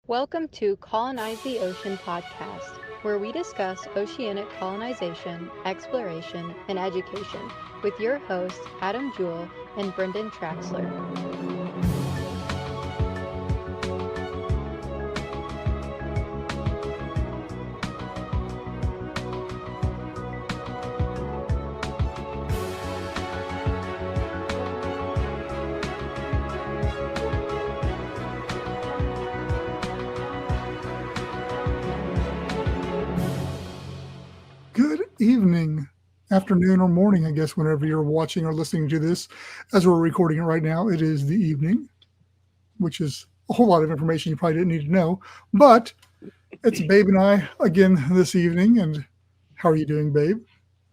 Welcome to Colonize the Ocean podcast, where we discuss oceanic colonization, exploration, and education with your hosts Adam Jewell and Brendan Traxler. Good evening, afternoon, or morning, I guess, whenever you're watching or listening to this. As we're recording it right now, it is the evening, which is a whole lot of information you probably didn't need to know. But it's Babe and I again this evening. And how are you doing, Babe?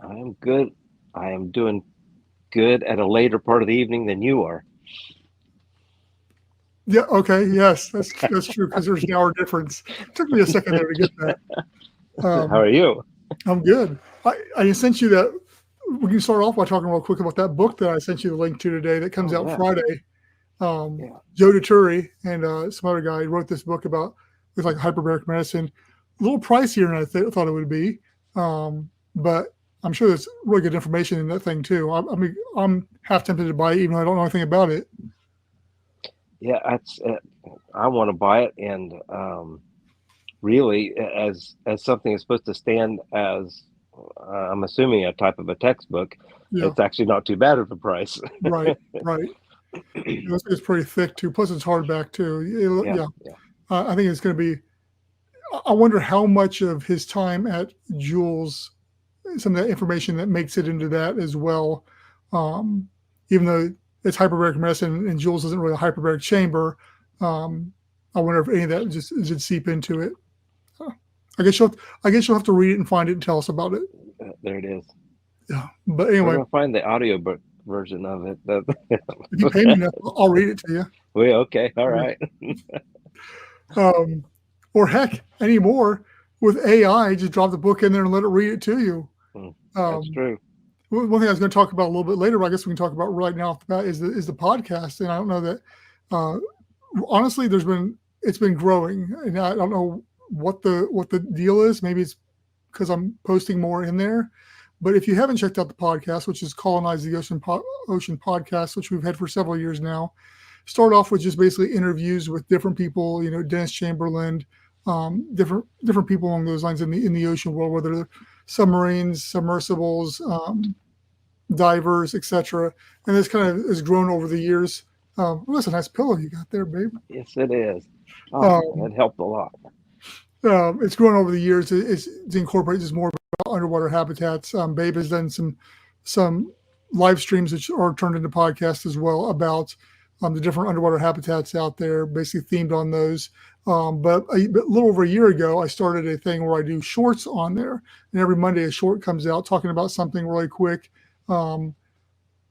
I am good. I am doing good at a later part of the evening than you are. Yeah, okay, yes, that's true, because there's an hour difference. It took me a second there to get that. How are you? I'm good. I sent you that. We can start off by talking real quick about that book that I sent you the link to today that comes out yeah. Friday. Yeah. Joe Dituri and some other guy wrote this book with like hyperbaric medicine. A little pricier than I thought it would be, but I'm sure there's really good information in that thing too. I mean, I'm half tempted to buy it, even though I don't know anything about it. Yeah, I want to buy it, and really, as something that's supposed to stand as, I'm assuming, a type of a textbook, Yeah. It's actually not too bad of a price. Right. It's pretty thick too. Plus, it's hardback too. Yeah. I think it's going to be. I wonder how much of his time at Jules, some of that information that makes it into that as well. Even though it's hyperbaric medicine and Jules isn't really a hyperbaric chamber, I wonder if any of that just did seep into it. I guess you'll have to read it and find it and tell us about it. There it is. Yeah, but anyway, we're gonna find the audiobook version of it. If you pay me enough, I'll read it to you. Well, okay, all right. Or heck, anymore with AI, just drop the book in there and let it read it to you. That's true. One thing I was going to talk about a little bit later, but I guess we can talk about right now off the bat is the podcast. And I don't know that honestly, it's been growing, and I don't know what the deal is. Maybe it's because I'm posting more in there. But if you haven't checked out the podcast, which is Colonize the Ocean podcast, which we've had for several years now, start off with just basically interviews with different people, Dennis Chamberlain, different people along those lines in the ocean world, whether they're submarines, submersibles, divers, etc. And this kind of has grown over the years. That's a nice pillow you got there, babe. Yes, it is. That helped a lot. It's grown over the years. It's incorporated just more about underwater habitats. Babe has done some live streams which are turned into podcasts as well about the different underwater habitats out there, basically themed on those. But a little over a year ago, I started a thing where I do shorts on there, and every Monday a short comes out talking about something really quick. And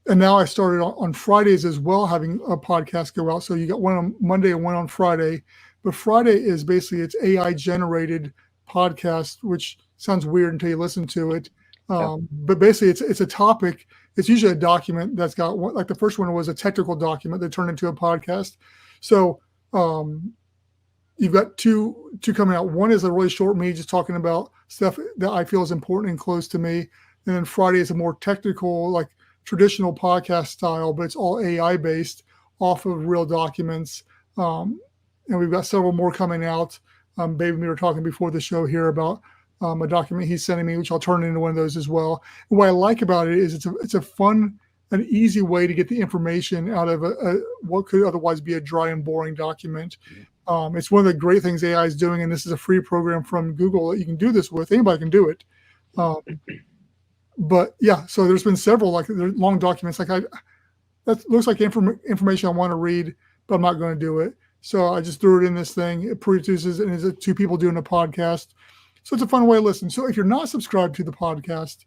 now I started on Fridays as well, having a podcast go out. So you got one on Monday and one on Friday. But Friday is basically it's AI generated podcast, which sounds weird until you listen to it. But basically it's a topic. It's usually a document that's got like the first one was a technical document that turned into a podcast. So you've got two coming out. One is a really short me just talking about stuff that I feel is important and close to me. And then Friday is a more technical, like traditional podcast style, but it's all AI based off of real documents. And we've got several more coming out. Babe and me were talking before the show here about a document he's sending me, which I'll turn into one of those as well. And what I like about it is it's a fun, an easy way to get the information out of what could otherwise be a dry and boring document. It's one of the great things AI is doing, and this is a free program from Google that you can do this with. Anybody can do it. But yeah, so there's been several like long documents. Like that looks like information I want to read, but I'm not going to do it. So I just threw it in this thing. It produces, and it's two people doing a podcast. So it's a fun way to listen. So if you're not subscribed to the podcast,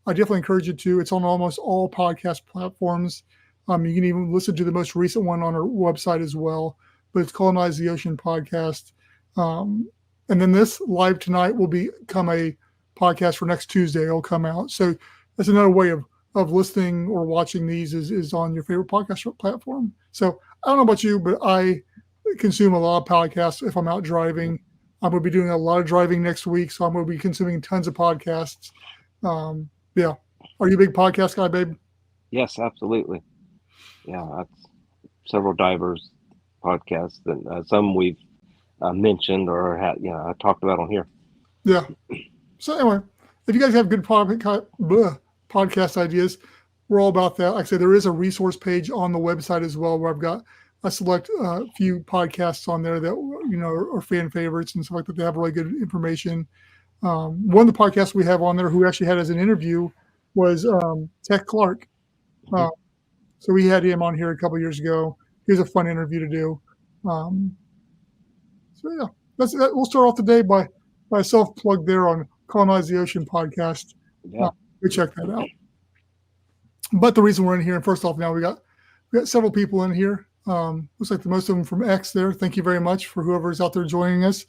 I definitely encourage you to. It's on almost all podcast platforms. You can even listen to the most recent one on our website as well. But it's Colonize the Ocean podcast. And then this live tonight will become a podcast for next Tuesday. It'll come out. So that's another way of listening or watching these is on your favorite podcast platform. So I don't know about you, but consume a lot of podcasts if I'm out driving. I'm going to be doing a lot of driving next week, so I'm going to be consuming tons of podcasts. Yeah. Are you a big podcast guy, babe? Yes, absolutely. Yeah, that's several divers podcasts, and some we've mentioned or had, I talked about on here. Yeah. So anyway, if you guys have good podcast ideas, we're all about that. Like I said, there is a resource page on the website as well where I've got a select few podcasts on there that are fan favorites and stuff like that. They have really good information. One of the podcasts we have on there who actually had as an interview was Tech Clark. So we had him on here a couple of years ago. He was a fun interview to do. So yeah, we'll start off today by a self plug there on Colonize the Ocean podcast. Yeah. We check that out. But the reason we're in here, and first off, now we got several people in here. Looks like the most of them from X there. Thank you very much for whoever's out there joining us.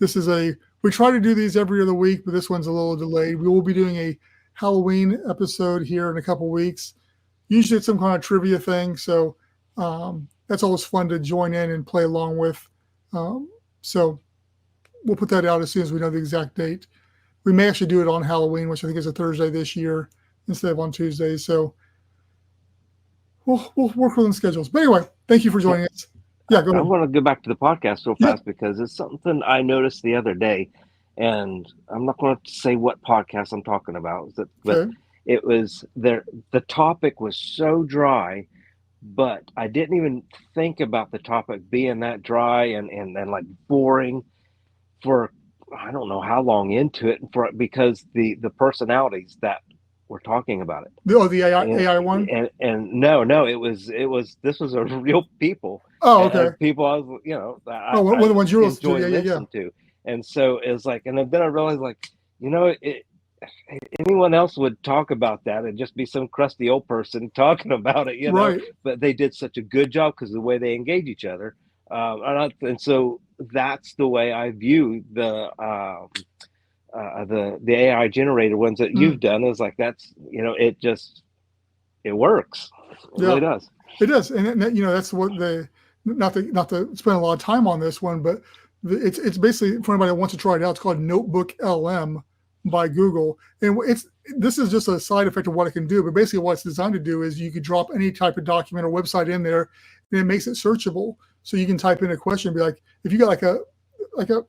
We try to do these every other week, but this one's a little delayed. We will be doing a Halloween episode here in a couple weeks. Usually it's some kind of trivia thing, so that's always fun to join in and play along with. So we'll put that out as soon as we know the exact date. We may actually do it on Halloween, which I think is a Thursday this year instead of on Tuesdays. So we'll work within schedules. But anyway, thank you for joining us. Yeah, go ahead. I want to go back to the podcast real fast because it's something I noticed the other day, and I'm not going to say what podcast I'm talking about, but it was there. The topic was so dry, but I didn't even think about the topic being that dry and like boring for I don't know how long into it because the personalities that were talking about it. The AI one? And no, it was this was a real people. Oh, okay. People I was one of the ones you were listening to. And so it was like, and then I realized like, anyone else would talk about that and just be some crusty old person talking about it, right. But they did such a good job because of the way they engage each other. And so that's the way I view the AI generated ones that you've done is like, that's, it works. It really does. It does. And that's what not to spend a lot of time on this one, but it's basically for anybody that wants to try it out. It's called Notebook LM by Google. And this is just a side effect of what it can do. But basically what it's designed to do is you could drop any type of document or website in there and it makes it searchable. So you can type in a question and be like, if you got like a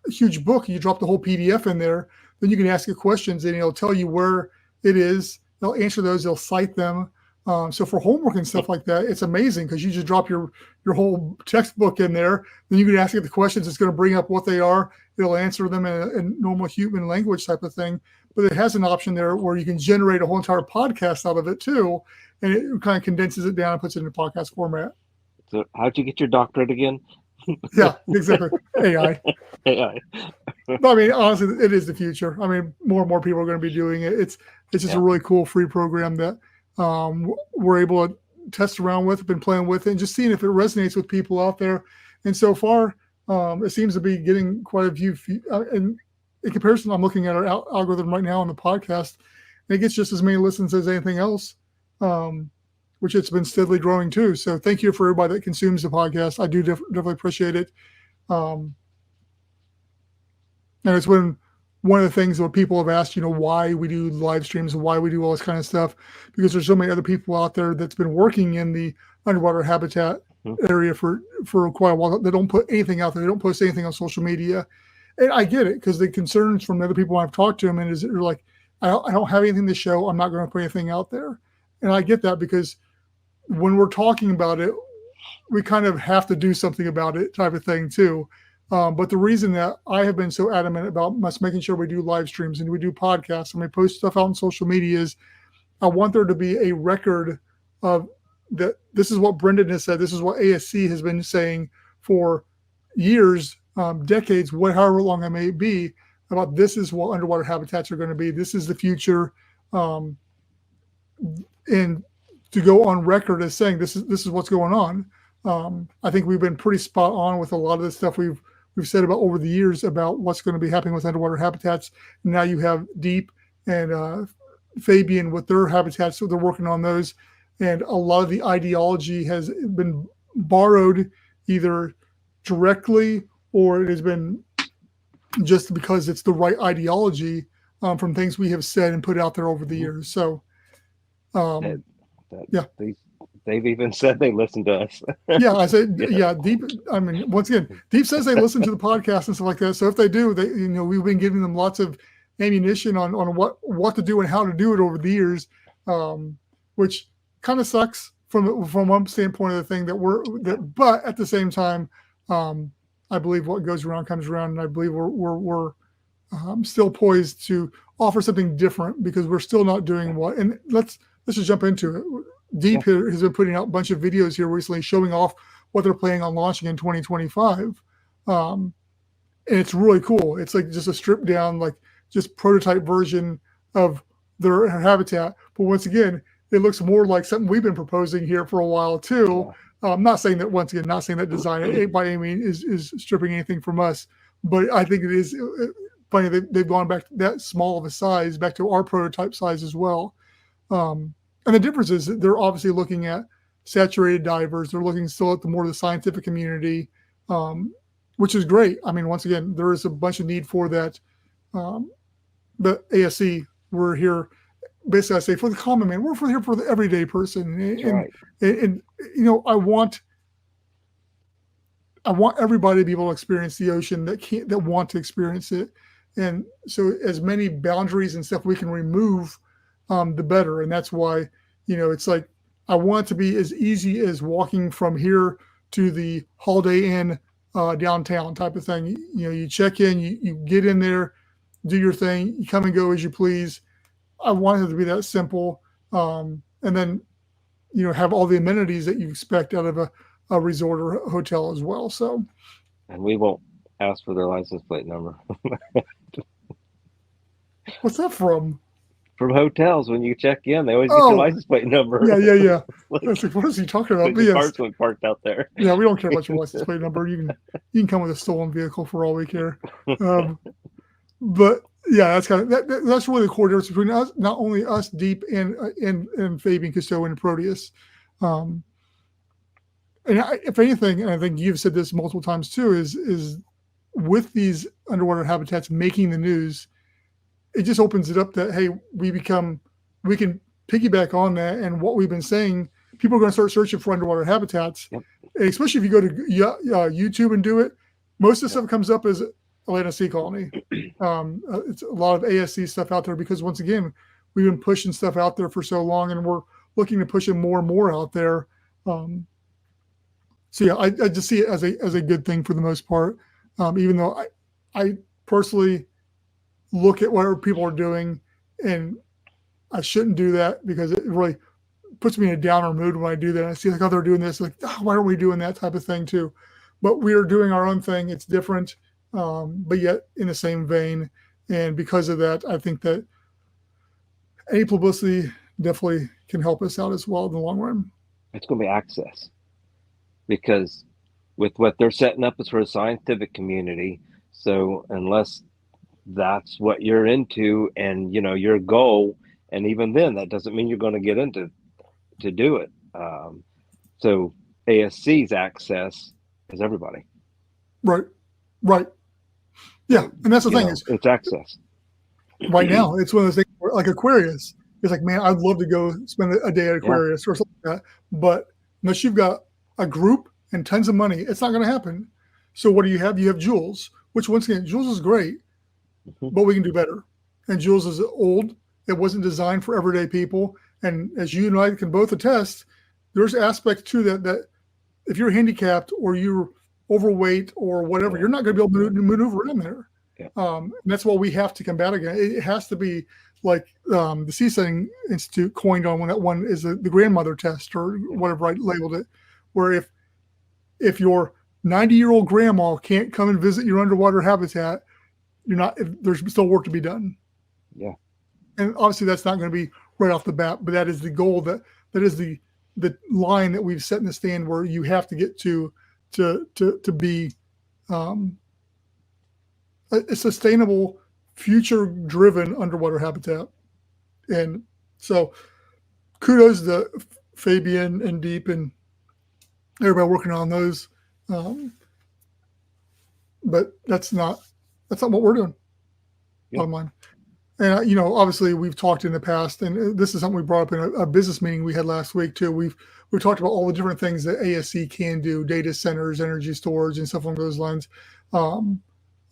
huge book, you drop the whole PDF in there, then you can ask it questions and it'll tell you where it is. They'll answer those, they'll cite them. So for homework and stuff like that, it's amazing because you just drop your whole textbook in there, then you can ask it the questions. It's going to bring up what they are. It'll answer them in normal human language type of thing. But it has an option there where you can generate a whole entire podcast out of it too. And it kind of condenses it down and puts it in a podcast format. So how'd you get your doctorate again? Yeah, exactly. AI. But I mean, honestly, it is the future. I mean, more and more people are going to be doing it. It's just a really cool free program that we're able to test around with, been playing with it, and just seeing if it resonates with people out there. And so far, it seems to be getting quite a few. And in comparison, I'm looking at our algorithm right now on the podcast, and it gets just as many listens as anything else, which it's been steadily growing too. So thank you for everybody that consumes the podcast. I do definitely appreciate it. And it's been one of the things where people have asked, why we do live streams and why we do all this kind of stuff, because there's so many other people out there that's been working in the underwater habitat area for quite a while. They don't put anything out there. They don't post anything on social media. And I get it because the concerns from the other people I've talked to them and is they're like, I don't have anything to show. I'm not going to put anything out there. And I get that because when we're talking about it, we kind of have to do something about it type of thing too. But the reason that I have been so adamant about us making sure we do live streams and we do podcasts and we post stuff out on social media is I want there to be a record of that. This is what Brendan has said. This is what ASC has been saying for years, decades, however long it may be, about this is what underwater habitats are going to be. This is the future. And to go on record as saying this is what's going on. I think we've been pretty spot on with a lot of the stuff we've said about over the years about what's going to be happening with underwater habitats. Now you have Deep and Fabian with their habitats, so they're working on those. And a lot of the ideology has been borrowed either directly or it has been just because it's the right ideology from things we have said and put out there over the years. So, That, yeah. They've even said they listen to us. Yeah, I said, Deep. I mean, once again, Deep says they listen to the podcast and stuff like that. So if they do, we've been giving them lots of ammunition on what to do and how to do it over the years, which kind of sucks from one standpoint of the thing but at the same time, I believe what goes around comes around, and I believe we're still poised to offer something different because we're still not doing what. And let's just jump into it. Deep has been putting out a bunch of videos here recently showing off what they're planning on launching in 2025. And it's really cool. It's like just a stripped down, like just prototype version of their habitat. But once again, it looks more like something we've been proposing here for a while too. I'm not saying that design by any means is stripping anything from us, but I think it is funny they've gone back to that small of a size, back to our prototype size as well. And the difference is that they're obviously looking at saturated divers. They're looking still at the more of the scientific community, which is great. I mean, once again, there is a bunch of need for that. But ASC, we're here, basically I say for the common man, we're here for the everyday person. And I want everybody to be able to experience the ocean that want to experience it. And so as many boundaries and stuff we can remove, the better. And that's why, it's like, I want it to be as easy as walking from here to the Holiday Inn downtown type of thing. You check in, you get in there, do your thing, you come and go as you please. I want it to be that simple. And then, have all the amenities that you expect out of a resort or a hotel as well. So, and we won't ask for their license plate number. What's that from? From hotels, when you check in, they always get your license plate number. Yeah. Like, what is he talking about? The cars went parked out there. Yeah, we don't care about your license plate number. You can come with a stolen vehicle for all we care. But yeah, that's that's really the core difference between us, not only us, Deep, and Fabian, Cousteau, and Proteus. If anything, and I think you've said this multiple times too, is with these underwater habitats making the news, it just opens it up that, hey, we can piggyback on that. And what we've been saying, people are going to start searching for underwater habitats, especially if you go to YouTube and do it. Most of the stuff comes up as Atlantic Sea Colony. It's a lot of ASC stuff out there because, once again, we've been pushing stuff out there for so long, and we're looking to push it more and more out there. So yeah, I just see it as a good thing for the most part. Even though I personally look at what people are doing, and I shouldn't do that because it really puts me in a downer mood when I do that. I see they're doing this, like, why aren't we doing that type of thing too? But we are doing our own thing. It's different, but yet in the same vein. And because of that, I think that any publicity definitely can help us out as well in the long run. It's going to be access, because with what they're setting up is for a scientific community. So unless that's what you're into and your goal, and even then that doesn't mean you're going to get into to do it. So ASC's access is everybody, right? Yeah, and that's the thing, is it's access. Right now it's one of those things where, like Aquarius, it's like, man, I'd love to go spend a day at Aquarius or something like that, but unless you've got a group and tons of money, it's not going to happen. So what do you have? You have Jules, which, once again, Jules is great, but we can do better. And Jules is old. It wasn't designed for everyday people. And as you and I can both attest, there's aspects to that if you're handicapped or you're overweight or whatever, you're not going to be able to maneuver in there. Yeah. And that's what we have to combat again. It has to be like the Seasetting Institute coined on when that one is the grandmother test or whatever I labeled it, where if your 90-year-old grandma can't come and visit your underwater habitat, there's still work to be done. Yeah. And obviously that's not going to be right off the bat, but that is the goal, that is the line that we've set in the stand where you have to get to be a sustainable, future-driven underwater habitat. And so kudos to Fabian and Deep and everybody working on those. But that's not what we're doing. Yeah. Bottom line. And obviously we've talked in the past, and this is something we brought up in a business meeting we had last week too. We've talked about all the different things that ASC can do, data centers, energy storage, and stuff along those lines. Um,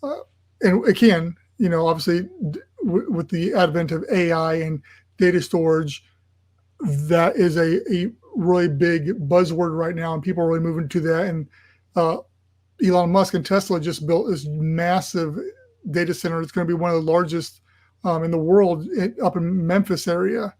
and it can, obviously with the advent of AI and data storage, that is a really big buzzword right now, and people are really moving to that. And Elon Musk and Tesla just built this massive data center. It's going to be one of the largest in the world up in Memphis area.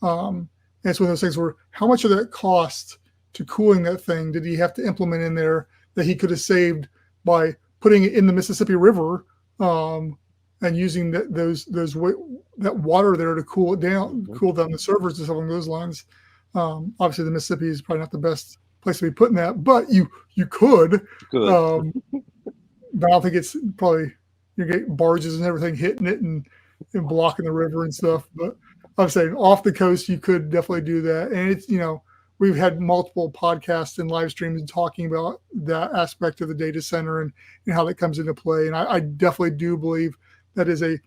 And it's one of those things where how much of that cost to cooling that thing did he have to implement in there that he could have saved by putting it in the Mississippi River and using that water there to cool down the servers and stuff along those lines. Obviously, the Mississippi is probably not the best place to be putting that, but you could. But I don't think it's probably you get barges and everything hitting it and blocking the river and stuff. But I'm saying off the coast, you could definitely do that. And it's we've had multiple podcasts and live streams talking about that aspect of the data center and how that comes into play. And I definitely do believe that is a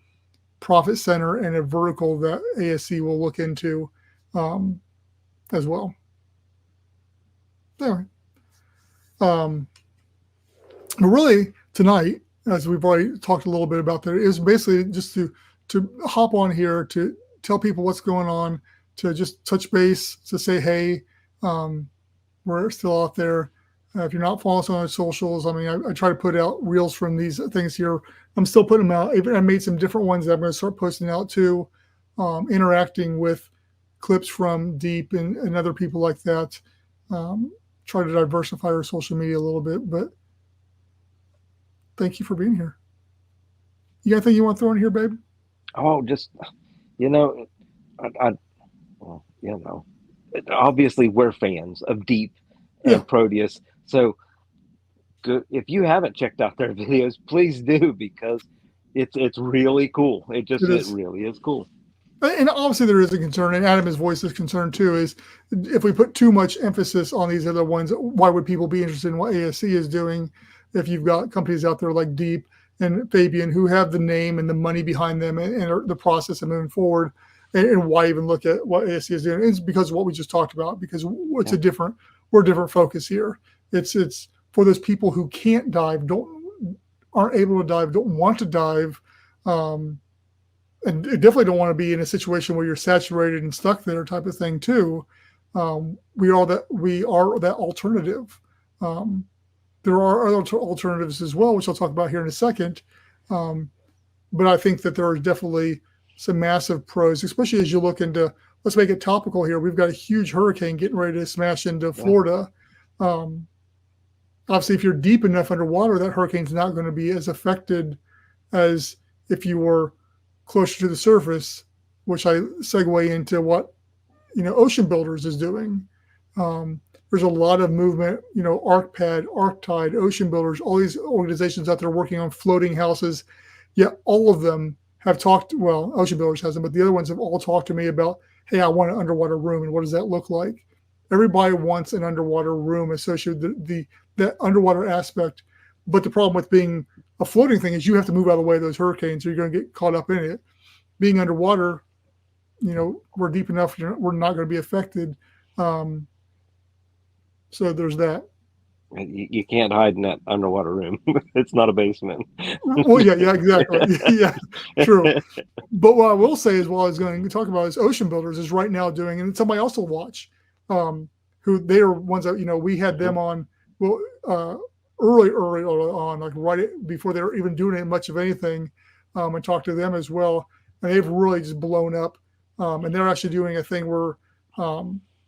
profit center and a vertical that ASC will look into as well. Anyway, but really tonight, as we've already talked a little bit about there, is basically just to hop on here to tell people what's going on, to just touch base, to say, hey, we're still out there. If you're not following us on our socials, I mean, I try to put out reels from these things here. I'm still putting them out. Even I made some different ones that I'm going to start posting out too, interacting with clips from Deep and other people like that. Try to diversify our social media a little bit, but thank you for being here. You got anything you want to throw in here, babe? Oh, just, obviously we're fans of Deep and Proteus. So if you haven't checked out their videos, please do, because it's really cool. It really is cool. And obviously there is a concern, and Adam's voice is concerned too, is if we put too much emphasis on these other ones, why would people be interested in what ASC is doing if you've got companies out there like Deep and Fabian who have the name and the money behind them and the process of moving forward, and why even look at what ASC is doing? It's because of what we just talked about, because we're a different focus here. It's for those people who can't dive, aren't able to dive, don't want to dive, and definitely don't want to be in a situation where you're saturated and stuck there type of thing too. We are that alternative. There are other alternatives as well, which I'll talk about here in a second. But I think that there are definitely some massive pros, especially as you look into, let's make it topical here. We've got a huge hurricane getting ready to smash into Florida. Obviously, if you're deep enough underwater, that hurricane's not going to be as affected as if you were closer to the surface, which I segue into what Ocean Builders is doing. There's a lot of movement, ArcPad, Arctide, Ocean Builders, all these organizations out there working on floating houses. Yet all of them have talked, well, Ocean Builders hasn't, but the other ones have all talked to me about, hey, I want an underwater room, and what does that look like? Everybody wants an underwater room associated with that underwater aspect. But the problem with being a floating thing is you have to move out of the way of those hurricanes, or you're going to get caught up in it. Being underwater, we're deep enough, we're not going to be affected. So there's that. You can't hide in that underwater room. It's not a basement. Well, yeah, exactly. Yeah, true. But what I will say is, what I was going to talk about is Ocean Builders is right now doing, and somebody else will watch, who they are ones that, we had them on, early on, like right before they were even doing much of anything, and talked to them as well. And they've really just blown up. And they're actually doing a thing where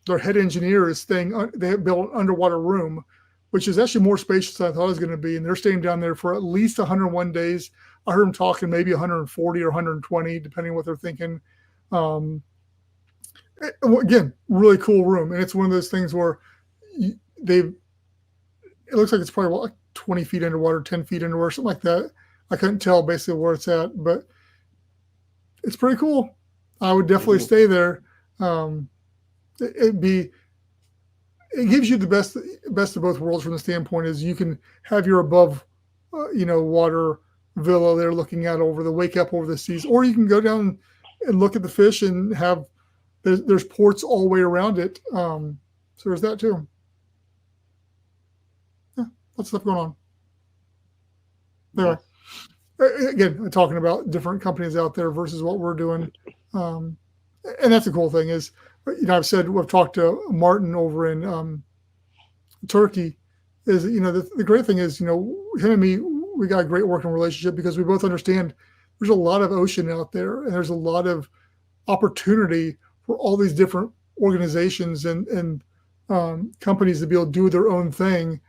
their head engineer is they have built an underwater room, which is actually more spacious than I thought it was going to be. And they're staying down there for at least 101 days. I heard them talking maybe 140 or 120, depending on what they're thinking. Again, really cool room. And it's one of those things where it looks like it's probably like 20 feet underwater, 10 feet underwater, something like that. I couldn't tell basically where it's at, but it's pretty cool. I would definitely stay there. It'd be, it gives you the best of both worlds from the standpoint is you can have your above, water villa there looking out over the wake up over the seas, or you can go down and look at the fish and have there's ports all the way around it. So there's that too. Yeah, lots of stuff going on. Anyway, again, talking about different companies out there versus what we're doing. And that's the cool thing is, I've talked to Martin over in Turkey. Is the great thing is him and me, we got a great working relationship because we both understand there's a lot of ocean out there and there's a lot of opportunity for all these different organizations and companies to be able to do their own thing,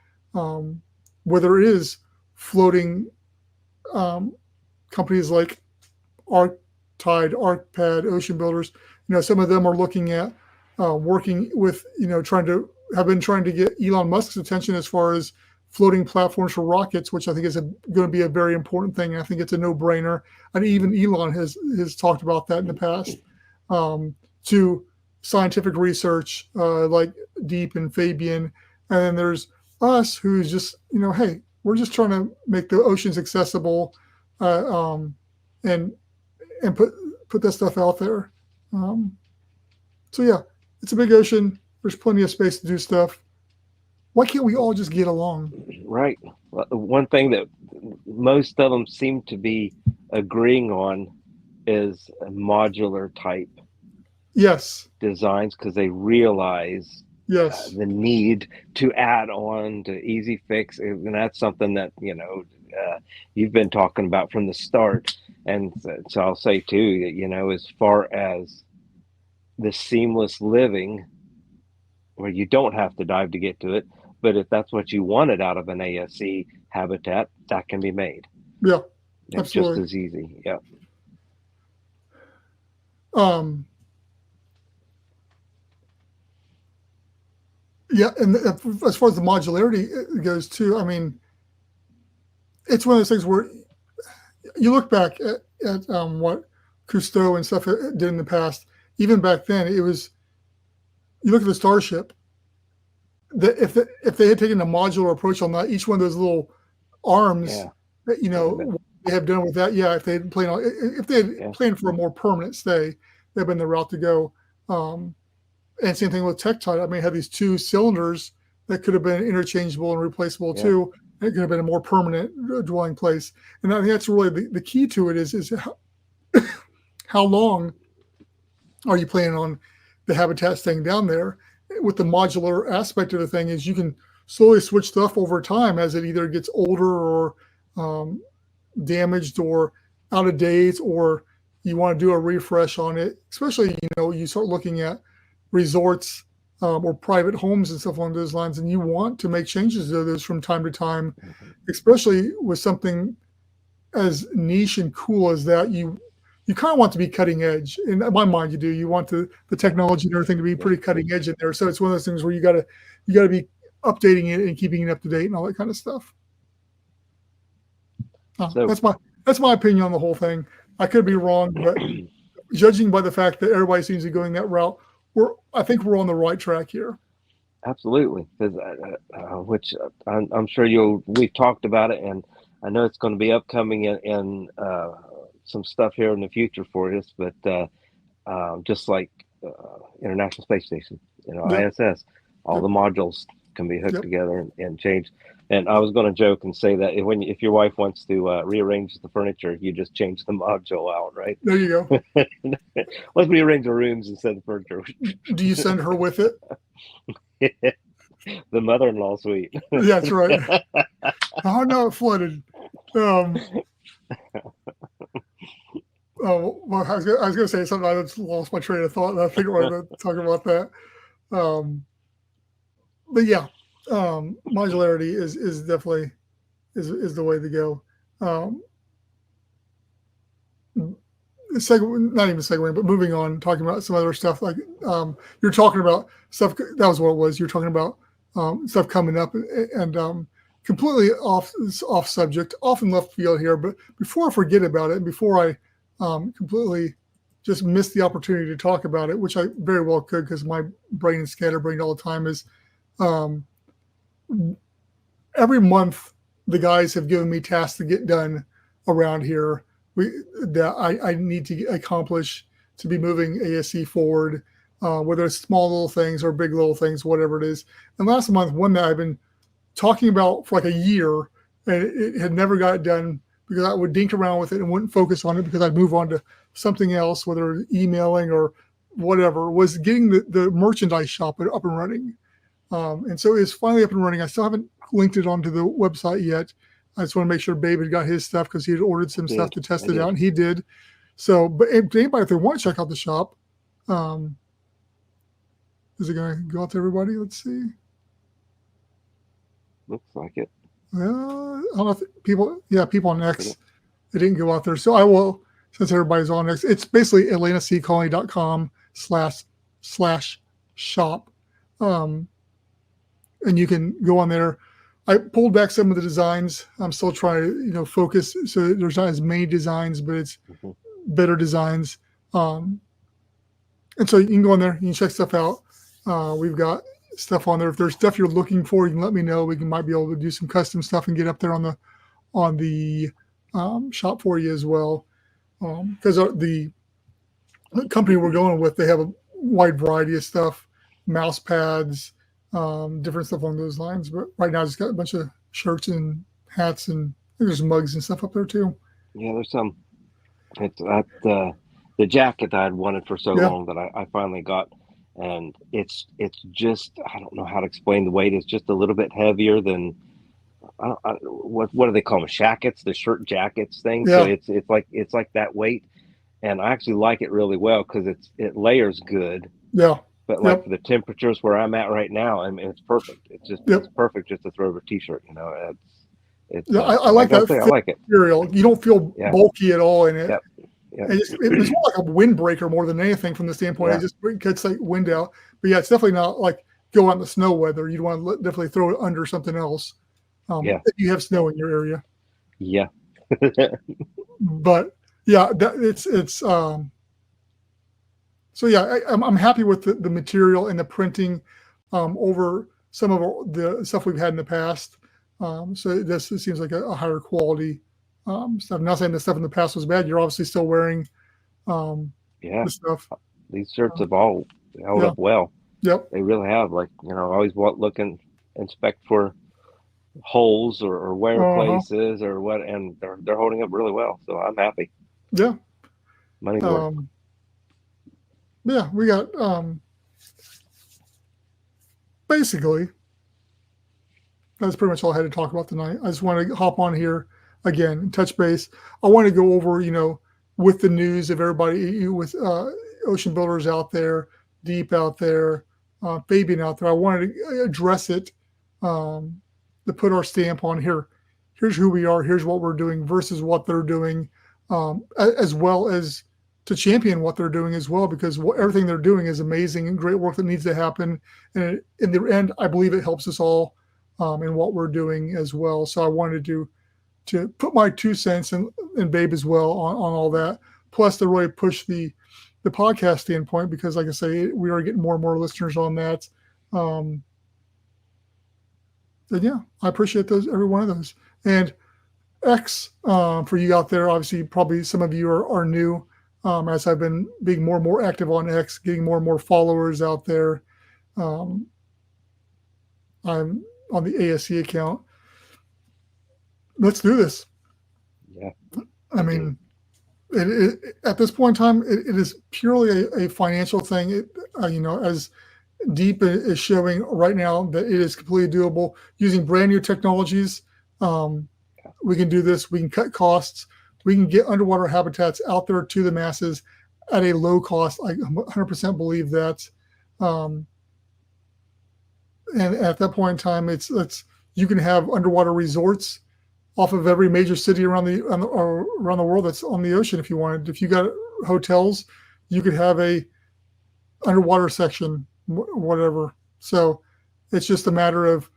whether it is floating companies like ArcTide, ArcPad, Ocean Builders. Some of them are looking at working with, trying to get Elon Musk's attention as far as floating platforms for rockets, which I think is going to be a very important thing. I think it's a no-brainer. And even Elon has talked about that in the past. To scientific research like Deep and Fabian. And then there's us who's just, hey, we're just trying to make the oceans accessible and put that stuff out there. So yeah, it's a big ocean. There's plenty of space to do stuff. Why can't we all just get along? Right. Well, one thing that most of them seem to be agreeing on is a modular type designs, because they realize the need to add on to easy fix, and that's something that you've been talking about from the start. And so I'll say too that as far as the seamless living, where you don't have to dive to get to it, but if that's what you wanted out of an ASC habitat, that can be made. Yeah, it's absolutely. just as easy. Yeah. Yeah, and as far as the modularity goes too, I mean, it's one of those things where you look back at what Cousteau and stuff did in the past. Even back then, it was, you look at the Starship, if they had taken a modular approach on that, each one of those little arms, what they have done with that, if they had planned for a more permanent stay, that'd been the route to go. And same thing with Tektite. I mean, it had these two cylinders that could have been interchangeable and replaceable too. It could have been a more permanent dwelling place. And I think that's really the key to it is how long are you planning on the habitat staying down there? With the modular aspect of the thing is you can slowly switch stuff over time as it either gets older or damaged or out of date, or you want to do a refresh on it. Especially, you start looking at resorts or private homes and stuff along those lines, and you want to make changes to those from time to time, especially with something as niche and cool as that. You kind of want to be cutting edge. In my mind, you do. You want the technology and everything to be pretty cutting edge in there. So it's one of those things where you gotta be updating it and keeping it up to date and all that kind of stuff. That's my opinion on the whole thing. I could be wrong, but judging by the fact that everybody seems to be going that route, I think we're on the right track here. Absolutely, because which I'm sure we've talked about it, and I know it's going to be upcoming in some stuff here in the future for us. But just like International Space Station, ISS, all the modules can be hooked together and changed. And I was going to joke and say that if your wife wants to rearrange the furniture, you just change the module out, right? There you go. Let's rearrange the rooms instead of furniture. Do you send her with it? The mother-in-law suite. Yeah, that's right. Oh no, it flooded. Well, I was going to say something. I just lost my train of thought, and I think we're going to talk about that. But yeah. Modularity is definitely is the way to go. Not even segueing, but moving on, talking about some other stuff. Like you're talking about stuff. That was what it was. You're talking about stuff coming up and completely off subject, off in left field here. But before I forget about it, and before I completely just miss the opportunity to talk about it, which I very well could because my brain is scatterbrained all the time, is Um, every month, the guys have given me tasks to get done around here that I need to accomplish to be moving ASC forward, whether it's small little things or big little things, whatever it is. And last month, one that I've been talking about for like a year, and it had never got done because I would dink around with it and wouldn't focus on it because I'd move on to something else, whether it was emailing or whatever, was getting the merchandise shop up and running. And so it's finally up and running. I still haven't linked it onto the website yet. I just want to make sure Babe had got his stuff because he had ordered some stuff to test it out, and he did. So, but anybody, if they want to check out the shop, is it going to go out to everybody? Let's see. Looks like it. I don't know if people on X, it didn't go out there. So I will, since everybody's on X, it's basically atlantaseacolony.com/shop. And you can go on there. I pulled back some of the designs. I'm still trying to, focus so there's not as many designs, but it's better designs. And so you can go on there, you can check stuff out. We've got stuff on there. If there's stuff you're looking for, you can let me know. We might be able to do some custom stuff and get up there on the shop for you as well. Because the company we're going with, they have a wide variety of stuff, mouse pads, different stuff along those lines. But right now, I just got a bunch of shirts and hats, and there's mugs and stuff up there too. Yeah, there's some. It's the jacket that I'd wanted for so long that I finally got, and it's just, I don't know how to explain the weight. It's just a little bit heavier than what do they call them? Shackets, the shirt jackets thing. Yeah. So it's like that weight, and I actually like it really well because it layers good. Yeah. But like for the temperatures where I'm at right now, I mean, it's perfect. It's just it's perfect just to throw over a t-shirt. It's I like that. I like it. Material. You don't feel bulky at all in it. Yep. It's more like a windbreaker more than anything from the standpoint. It just gets like wind out. But yeah, it's definitely not like go out in the snow weather. You'd want to definitely throw it under something else. If you have snow in your area. Yeah. But yeah, it's so yeah, I'm happy with the material and the printing over some of the stuff we've had in the past. So this seems like a higher quality stuff. I'm not saying the stuff in the past was bad. You're obviously still wearing the stuff. These shirts have all held up well. Yep. They really have. Like, always inspect for holes or wear places or what, and they're holding up really well. So I'm happy. Yeah. Money's worth. Yeah, we got basically that's pretty much all I had to talk about tonight. I just want to hop on here again and touch base. I want to go over, with the news of everybody, with ocean builders out there, Deep out there, Fabian out there. I wanted to address it, to put our stamp on here. Here's who we are. Here's what we're doing versus what they're doing, as well as to champion what they're doing as well, because everything they're doing is amazing and great work that needs to happen. And in the end, I believe it helps us all in what we're doing as well. So I wanted to put my 2 cents and Babe as well on all that, plus to really push the podcast standpoint, because like I say, we are getting more and more listeners on that. And yeah, I appreciate every one of those. And X, for you out there, obviously probably some of you are new. As I've been being more and more active on X, getting more and more followers out there. I'm on the ASC account. Let's do this. Yeah. I mean, at this point in time, it is purely a financial thing. As Deep is showing right now that it is completely doable using brand new technologies. We can do this. We can cut costs. We can get underwater habitats out there to the masses at a low cost. I 100% believe that. And at that point in time, you can have underwater resorts off of every major city around the world that's on the ocean if you wanted. If you got hotels, you could have a underwater section, whatever. So it's just a matter of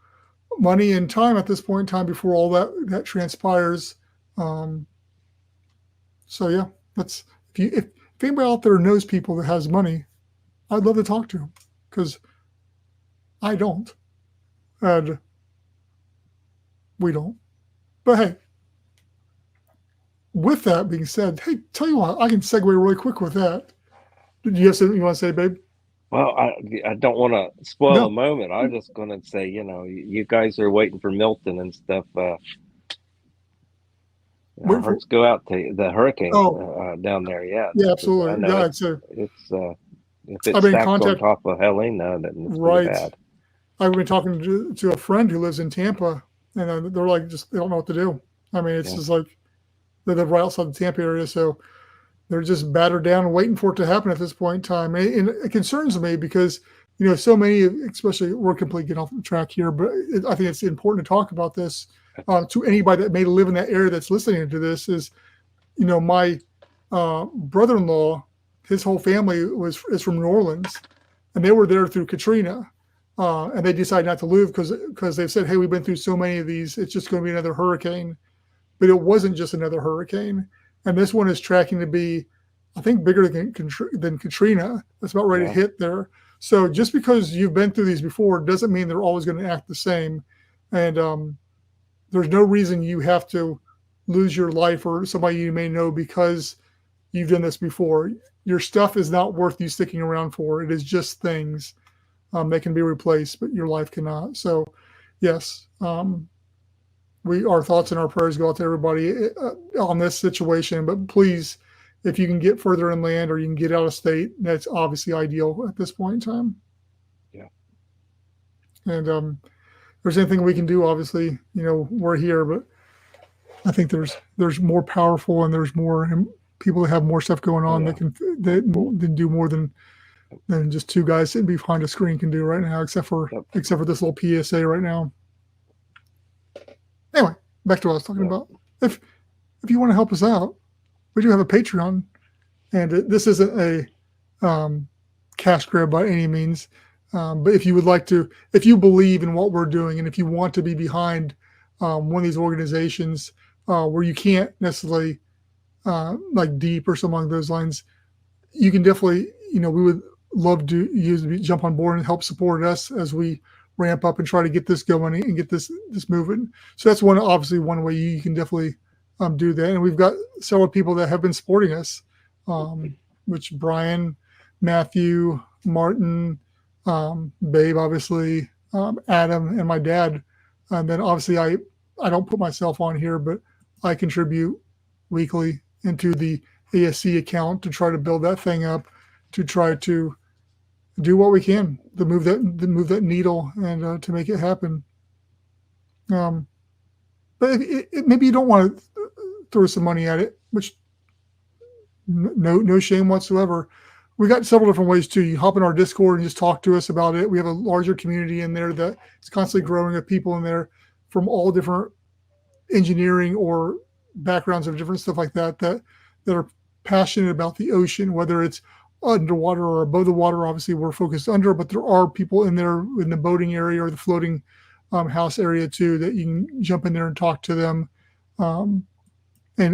money and time at this point in time before all that transpires. So yeah, if anybody out there knows people that has money, I'd love to talk to them, because I don't. And we don't. But hey, with that being said, hey, tell you what, I can segue really quick with that. Do you have something you want to say, babe? Well, I don't want to spoil No. a moment. I'm just going to say, you guys are waiting for Milton and stuff. Our hearts go out to the hurricane down there. Yeah, Yeah, absolutely. I know Yeah, it's if it I've been in stacks on contact. top of Helene, then it's pretty Right. bad. I've been talking to a friend who lives in Tampa, and they're like, they don't know what to do. I mean, it's just like they live right outside the Tampa area, so they're just battered down and waiting for it to happen at this point in time. And it concerns me because, so many, especially we're completely getting off the track here, but I think it's important to talk about this to anybody that may live in that area that's listening to this is, my brother-in-law, his whole family is from New Orleans, and they were there through Katrina. And they decided not to leave because they've said, hey, we've been through so many of these, it's just going to be another hurricane. But it wasn't just another hurricane. And this one is tracking to be, I think, bigger than Katrina. That's about ready to hit there. So just because you've been through these before doesn't mean they're always going to act the same. And there's no reason you have to lose your life or somebody you may know because you've done this before. Your stuff is not worth you sticking around for. It is just things. They can be replaced, but your life cannot. So, yes, our thoughts and our prayers go out to everybody on this situation. But please, if you can get further inland or you can get out of state, that's obviously ideal at this point in time. Yeah. And if there's anything we can do, obviously, we're here. But I think there's more powerful and there's more people that have more stuff going on that can do more than just two guys sitting behind a screen can do right now, except for this little PSA right now. Anyway, back to what I was talking about. If you want to help us out, we do have a Patreon, and this isn't a cash grab by any means. But if you would like to, if you believe in what we're doing, and if you want to be behind one of these organizations where you can't necessarily like Deep or something along those lines, you can definitely, we would love to jump on board and help support us as we ramp up and try to get this going and get this moving. So that's one way you can definitely do that. And we've got several people that have been supporting us, which Brian, Matthew, Martin, Babe, obviously, Adam, and my dad. And then obviously I don't put myself on here, but I contribute weekly into the ASC account to try to build that thing up, to try to do what we can to move that needle and to make it happen. But maybe you don't want to throw some money at it, which no shame whatsoever. We got several different ways too. You hop in our Discord and just talk to us about it. We have a larger community in there that is constantly growing of people in there from all different engineering or backgrounds of different stuff like that are passionate about the ocean, whether it's underwater or above the water. Obviously we're focused under, but there are people in there in the boating area or the floating house area too that you can jump in there and talk to them. And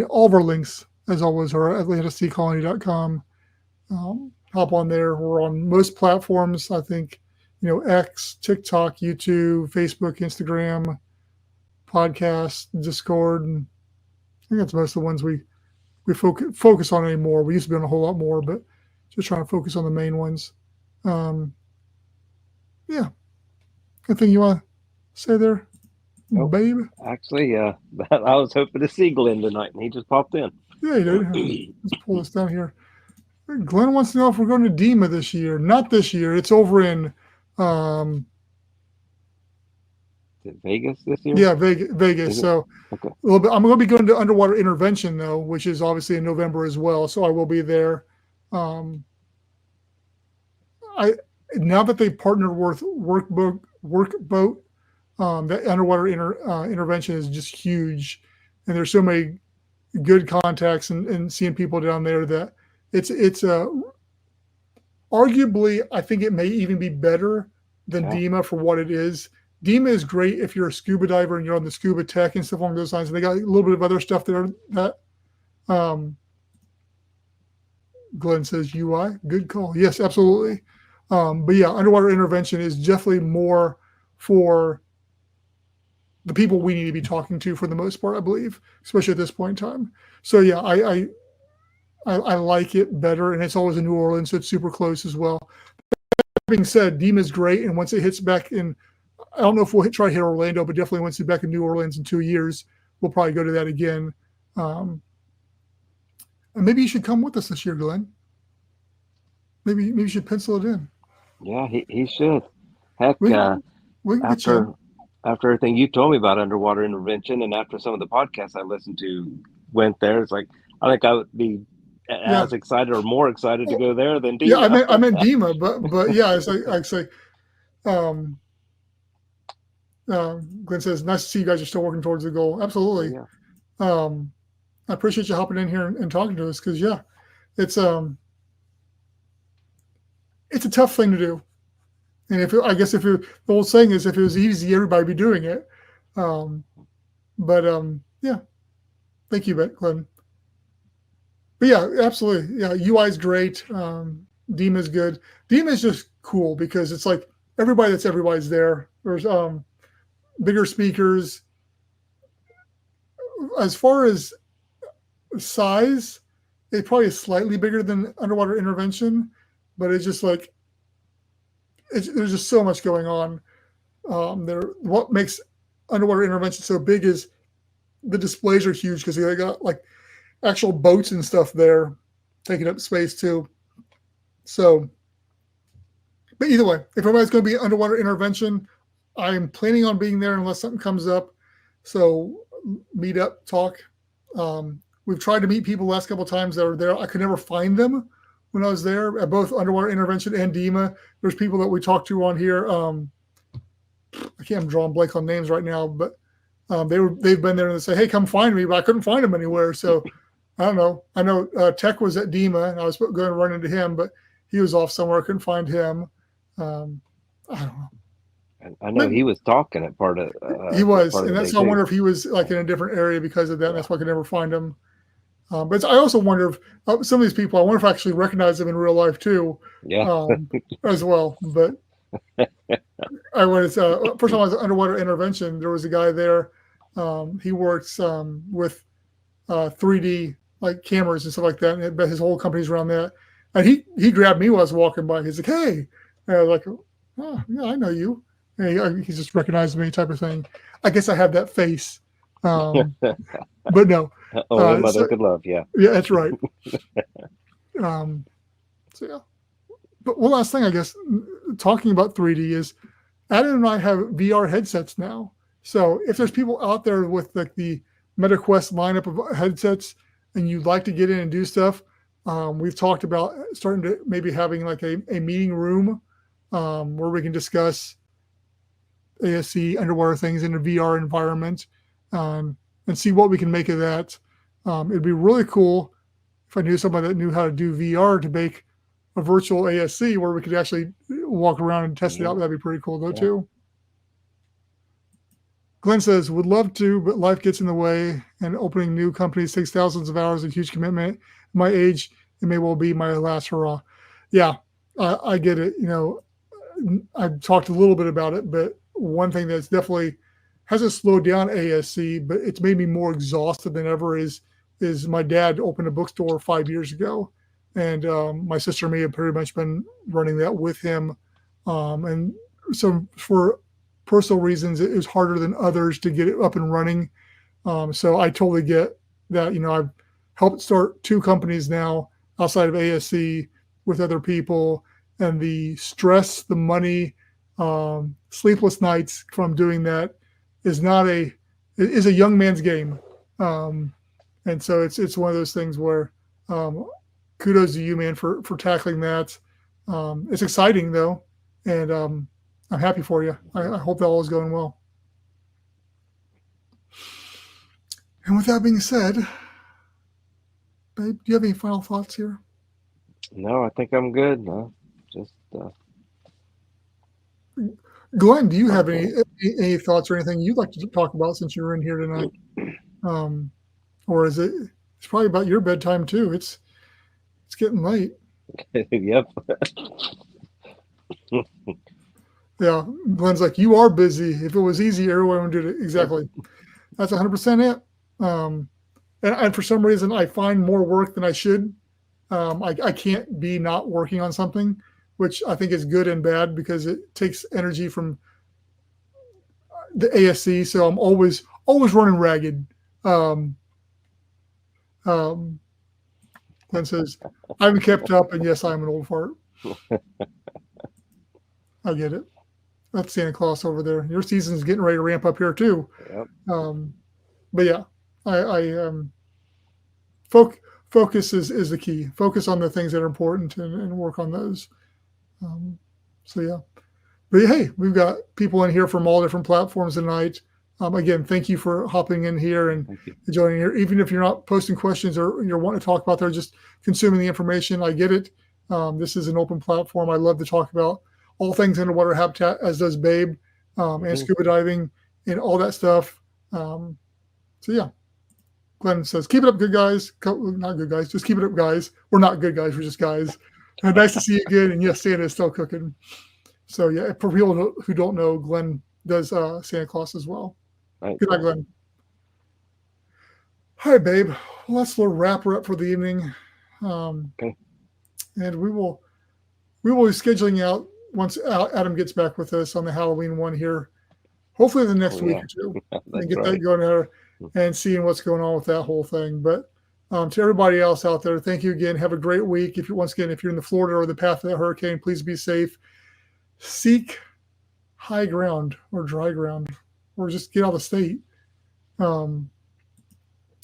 all of our links, as always, are at atlanticseacolony.com. Hop on there. We're on most platforms, I think, X, TikTok, YouTube, Facebook, Instagram, podcast, Discord, and I think that's most of the ones we focus on anymore. We used to be on a whole lot more, but just trying to focus on the main ones. Yeah. Anything you want to say there, babe? Actually, I was hoping to see Glenn tonight, and he just popped in. Yeah, he did. Let's pull this down here. Glenn wants to know if we're going to DEMA this year. Not this year. It's over in Is it Vegas this year? Yeah, Vegas. So okay. A little bit. I'm going to be going to underwater intervention though, which is obviously in November as well. So I will be there. Now that they partnered with Workboat, that underwater intervention is just huge, and there's so many good contacts and seeing people down there that it's arguably, I think it may even be better than DEMA for what it is. DEMA is great if you're a scuba diver and you're on the scuba tech and stuff along those lines. And they got a little bit of other stuff there that Glenn says UI. Good call. Yes, absolutely. But yeah, underwater intervention is definitely more for the people we need to be talking to for the most part, I believe, especially at this point in time. So yeah, I like it better, and it's always in New Orleans, so it's super close as well. That being said, Dima is great, and once it hits back in, I don't know if we'll try to hit Orlando, but definitely once it's back in New Orleans in 2 years, we'll probably go to that again. And maybe you should come with us this year, Glenn. Maybe you should pencil it in. Yeah, he should. Heck, We can get you. after everything you told me about underwater intervention, and after some of the podcasts I listened to went there, it's like I think I would be as excited or more excited to go there than Dima. Yeah, I meant Dima, but yeah, it's like I say. Glenn says, "Nice to see you guys are still working towards the goal." Absolutely. Yeah. I appreciate you hopping in here and talking to us because yeah, it's a tough thing to do. And the old saying is, if it was easy, everybody would be doing it. Yeah, thank you, Glenn. But yeah, absolutely. Yeah, UI is great. Dima is good. Dima is just cool because it's like everybody's there. There's bigger speakers. As far as size, it probably is slightly bigger than underwater intervention, but it's just like there's just so much going on there. What makes underwater intervention so big is the displays are huge because they got like actual boats and stuff there taking up space too. So, but either way, if everybody's going to be underwater intervention, I'm planning on being there unless something comes up. So meet up, talk. We've tried to meet people the last couple of times that are there. I could never find them when I was there at both underwater intervention and DEMA. There's people that we talked to on here. I can't draw a blank on names right now, but they've been there and they say, "Hey, come find me," but I couldn't find them anywhere. So I don't know. I know Tech was at DEMA and I was going to run into him, but he was off somewhere. I couldn't find him. I don't know. I know he was talking at part of. He was, and that's why I wonder if he was like in a different area because of that. And that's why I could never find him. But I also wonder if some of these people, I wonder if I actually recognize them in real life too. Yeah. As well. But I was first time I was underwater intervention. There was a guy there. He works with 3D like cameras and stuff like that. And his whole company's around that. And he grabbed me while I was walking by. He's like, "Hey," and I was like, "Oh, yeah, I know you." And he just recognized me, type of thing. I guess I have that face. But no. Only mother could love, yeah. Yeah, that's right. So yeah. But one last thing, I guess, talking about 3D is Adam and I have VR headsets now. So if there's people out there with like the MetaQuest lineup of headsets and you'd like to get in and do stuff, we've talked about starting to maybe having like a meeting room where we can discuss ASC underwater things in a VR environment and see what we can make of that. It'd be really cool if I knew somebody that knew how to do VR to make a virtual ASC where we could actually walk around and test it out. That'd be pretty cool though too. Glenn says, "Would love to, but life gets in the way and opening new companies takes thousands of hours, a huge commitment. At my age, it may well be my last hurrah." Yeah, I get it. You know, I've talked a little bit about it, but one thing that's definitely hasn't slowed down ASC, but it's made me more exhausted than ever is my dad opened a bookstore 5 years ago. And my sister and me have pretty much been running that with him. And so for personal reasons, it was harder than others to get it up and running. So I totally get that. You know, I've helped start 2 companies now outside of ASC with other people, and the stress, the money, sleepless nights from doing that is a young man's game. And so it's one of those things where kudos to you, man, for tackling that. It's exciting though. And I'm happy for you. I hope that all is going well. And with that being said, babe, do you have any final thoughts here? No, I think I'm good. No, just Glenn, do you have any thoughts or anything you'd like to talk about since you're in here tonight? Or is it's probably about your bedtime too? It's getting late. Yep. Yeah. Glenn's like, you are busy. If it was easy, everyone would do it. Exactly. That's 100% it. And for some reason, I find more work than I should. I can't be not working on something, which I think is good and bad because it takes energy from the ASC. So I'm always running ragged. Um, Glenn says, I haven't kept up, and yes, I'm an old fart. I get it. That's Santa Claus over there. Your season's getting ready to ramp up here too. Yep. But yeah, I focus is the key. Focus on the things that are important and work on those. So yeah. But hey, we've got people in here from all different platforms tonight. Again, thank you for hopping in here and joining here. Even if you're not posting questions or you're wanting to talk about there, just consuming the information. I get it. This is an open platform. I love to talk about all things underwater habitat, as does Babe, and scuba diving and all that stuff. So yeah. Glenn says, keep it up, good guys. Not good guys, just keep it up, guys. We're not good guys, we're just guys. Nice to see you again. And yes, Santa is still cooking. So yeah, for people who don't know, Glenn does Santa Claus as well. Right. Good night, Glenn. All right, Babe. Well, let's wrap her up for the evening. Okay. And we will be scheduling out once Adam gets back with us on the Halloween one here. Hopefully the next week or two. And get that going there and seeing what's going on with that whole thing. But to everybody else out there, thank you again. Have a great week. If you're in the Florida or the path of that hurricane, please be safe. Seek high ground or dry ground, or just get out of the state.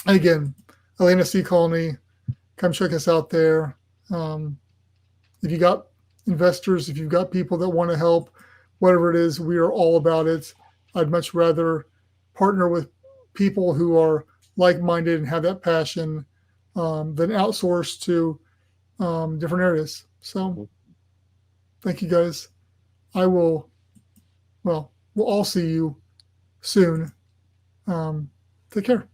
Again, Atlanta Sea Colony, come check us out there. If you got investors, if you've got people that want to help, whatever it is, we are all about it. I'd much rather partner with people who are like-minded and have that passion than outsource to different areas. So thank you guys. We'll all see you soon. Take care.